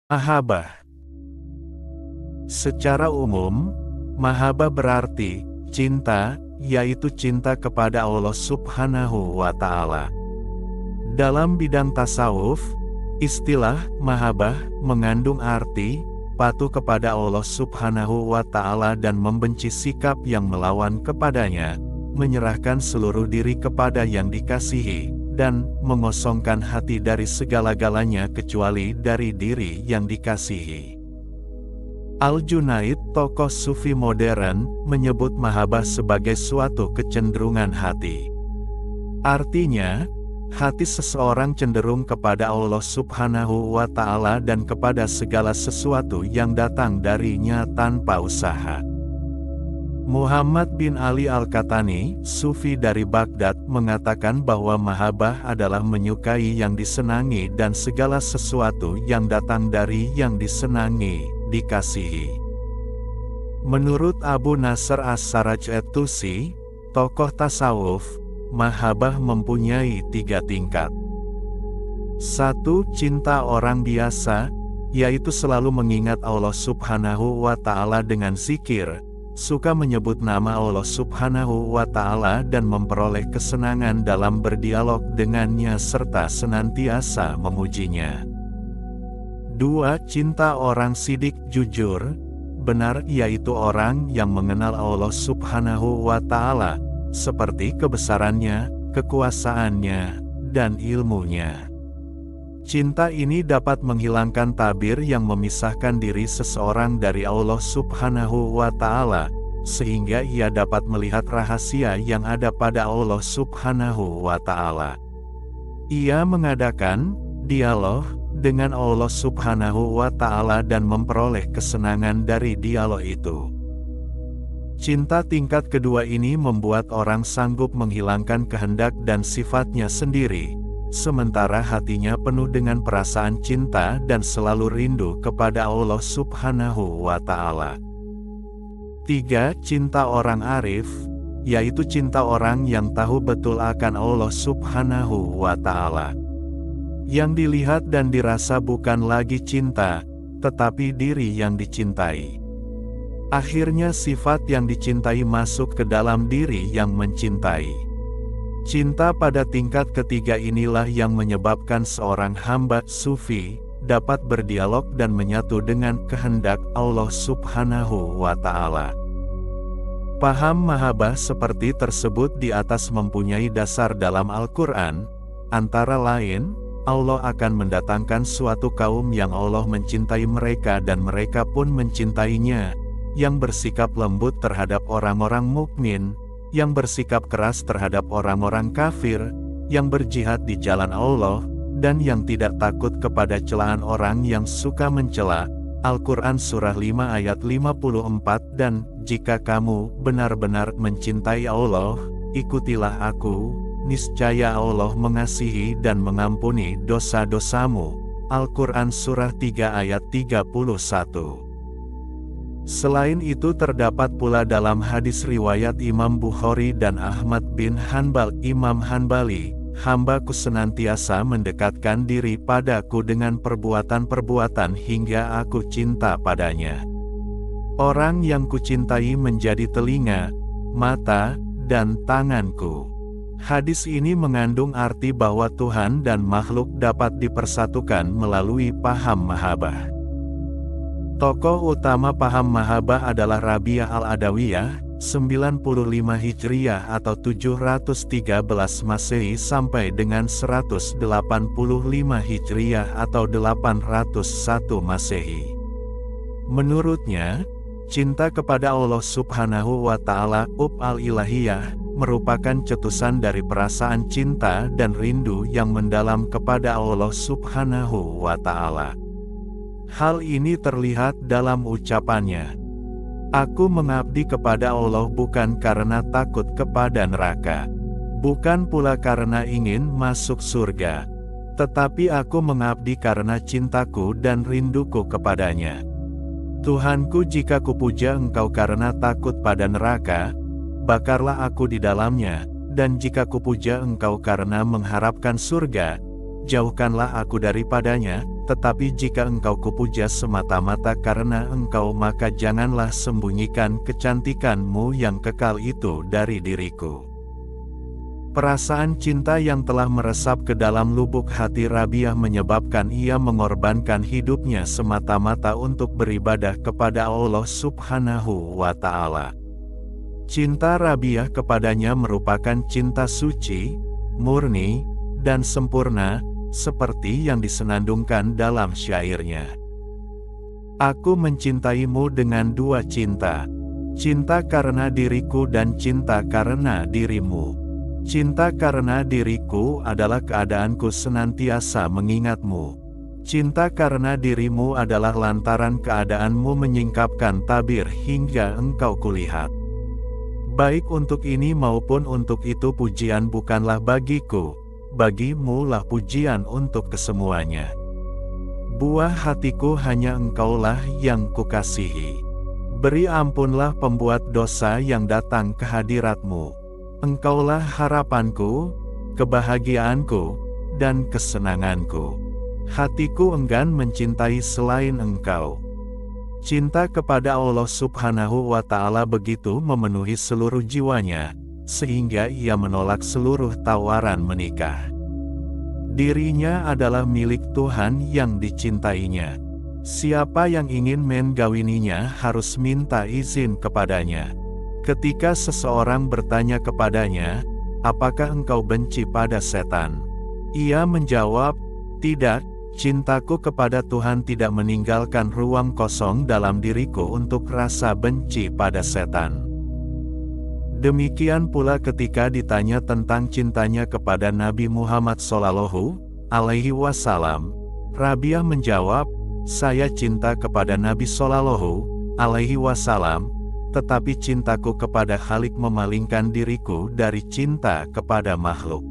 Mahabbah. Secara umum, mahabbah berarti cinta, yaitu cinta kepada Allah Subhanahu wa Ta'ala. Dalam bidang tasawuf, istilah mahabbah mengandung arti patuh kepada Allah Subhanahu wa Ta'ala dan membenci sikap yang melawan kepadanya, menyerahkan seluruh diri kepada yang dikasihi, dan mengosongkan hati dari segala-galanya kecuali dari diri yang dikasihi. Al-Junaid, tokoh sufi modern, menyebut mahabbah sebagai suatu kecenderungan hati. Artinya, hati seseorang cenderung kepada Allah Subhanahu wa Ta'ala dan kepada segala sesuatu yang datang darinya tanpa usaha. Muhammad bin Ali Al-Katani, sufi dari Baghdad, mengatakan bahwa mahabbah adalah menyukai yang disenangi dan segala sesuatu yang datang dari yang disenangi, dikasihi. Menurut Abu Nasr As-Saraj At-Tusi, tokoh tasawuf, mahabbah mempunyai 3 tingkat. 1. Cinta orang biasa, yaitu selalu mengingat Allah Subhanahu wa Ta'ala dengan zikir, suka menyebut nama Allah Subhanahu wa Ta'ala dan memperoleh kesenangan dalam berdialog dengannya serta senantiasa memujinya. 2. Cinta orang sidik jujur, benar, yaitu orang yang mengenal Allah Subhanahu wa Ta'ala, seperti kebesarannya, kekuasaannya, dan ilmunya. Cinta ini dapat menghilangkan tabir yang memisahkan diri seseorang dari Allah Subhanahu wa Ta'ala, sehingga ia dapat melihat rahasia yang ada pada Allah Subhanahu wa Ta'ala. Ia mengadakan dialog dengan Allah Subhanahu wa Ta'ala dan memperoleh kesenangan dari dialog itu. Cinta tingkat kedua ini membuat orang sanggup menghilangkan kehendak dan sifatnya sendiri, sementara hatinya penuh dengan perasaan cinta dan selalu rindu kepada Allah Subhanahu wa Ta'ala. 3. Cinta orang arif, yaitu cinta orang yang tahu betul akan Allah Subhanahu wa Ta'ala. Yang dilihat dan dirasa bukan lagi cinta, tetapi diri yang dicintai. Akhirnya sifat yang dicintai masuk ke dalam diri yang mencintai. Cinta pada tingkat ketiga inilah yang menyebabkan seorang hamba sufi dapat berdialog dan menyatu dengan kehendak Allah Subhanahu wa Ta'ala. Paham mahabbah seperti tersebut di atas mempunyai dasar dalam Al-Quran, antara lain, Allah akan mendatangkan suatu kaum yang Allah mencintai mereka dan mereka pun mencintainya, yang bersikap lembut terhadap orang-orang mukmin, yang bersikap keras terhadap orang-orang kafir, yang berjihad di jalan Allah, dan yang tidak takut kepada celaan orang yang suka mencela. Al-Quran Surah 5 ayat 54. Dan, jika kamu benar-benar mencintai Allah, ikutilah aku, niscaya Allah mengasihi dan mengampuni dosa-dosamu. Al-Quran Surah 3 ayat 31. Selain itu terdapat pula dalam hadis riwayat Imam Bukhari dan Ahmad bin Hanbal, Imam Hanbali, hambaku senantiasa mendekatkan diri padaku dengan perbuatan-perbuatan hingga aku cinta padanya. Orang yang kucintai menjadi telinga, mata, dan tanganku. Hadis ini mengandung arti bahwa Tuhan dan makhluk dapat dipersatukan melalui paham mahabbah. Tokoh utama paham mahabbah adalah Rabi'ah Al-Adawiyah, 95 Hijriyah atau 713 Masehi sampai dengan 185 Hijriyah atau 801 Masehi. Menurutnya, cinta kepada Allah Subhanahu wa Ta'ala, al-ilahiyah, merupakan cetusan dari perasaan cinta dan rindu yang mendalam kepada Allah Subhanahu wa Ta'ala. Hal ini terlihat dalam ucapannya, "Aku mengabdi kepada Allah bukan karena takut kepada neraka, bukan pula karena ingin masuk surga, tetapi aku mengabdi karena cintaku dan rinduku kepadanya. Tuhanku, jika kupuja Engkau karena takut pada neraka, bakarlah aku di dalamnya, dan jika kupuja Engkau karena mengharapkan surga, jauhkanlah aku daripadanya." Tetapi jika engkau kupuja semata-mata karena engkau, maka janganlah sembunyikan kecantikanmu yang kekal itu dari diriku. Perasaan cinta yang telah meresap ke dalam lubuk hati Rabiah menyebabkan ia mengorbankan hidupnya semata-mata untuk beribadah kepada Allah Subhanahu wa Ta'ala. Cinta Rabiah kepadanya merupakan cinta suci, murni, dan sempurna, seperti yang disenandungkan dalam syairnya. Aku mencintaimu dengan dua cinta, cinta karena diriku dan cinta karena dirimu. Cinta karena diriku adalah keadaanku senantiasa mengingatmu. Cinta karena dirimu adalah lantaran keadaanmu menyingkapkan tabir hingga engkau kulihat. Baik untuk ini maupun untuk itu pujian bukanlah bagiku, bagimu lah pujian untuk kesemuanya. Buah hatiku hanya engkaulah yang kukasihi. Beri ampunlah pembuat dosa yang datang ke hadiratmu. Engkaulah harapanku, kebahagiaanku, dan kesenanganku. Hatiku enggan mencintai selain engkau. Cinta kepada Allah Subhanahu wa Ta'ala begitu memenuhi seluruh jiwanya, sehingga ia menolak seluruh tawaran menikah. Dirinya adalah milik Tuhan yang dicintainya. Siapa yang ingin menggawininya harus minta izin kepadanya. Ketika seseorang bertanya kepadanya, "Apakah engkau benci pada setan?" Ia menjawab, "Tidak, cintaku kepada Tuhan tidak meninggalkan ruang kosong dalam diriku untuk rasa benci pada setan." Demikian pula ketika ditanya tentang cintanya kepada Nabi Muhammad Shallallahu Alaihi Wasallam, Rabiah menjawab, "Saya cinta kepada Nabi Shallallahu Alaihi Wasallam, tetapi cintaku kepada Khalik memalingkan diriku dari cinta kepada makhluk."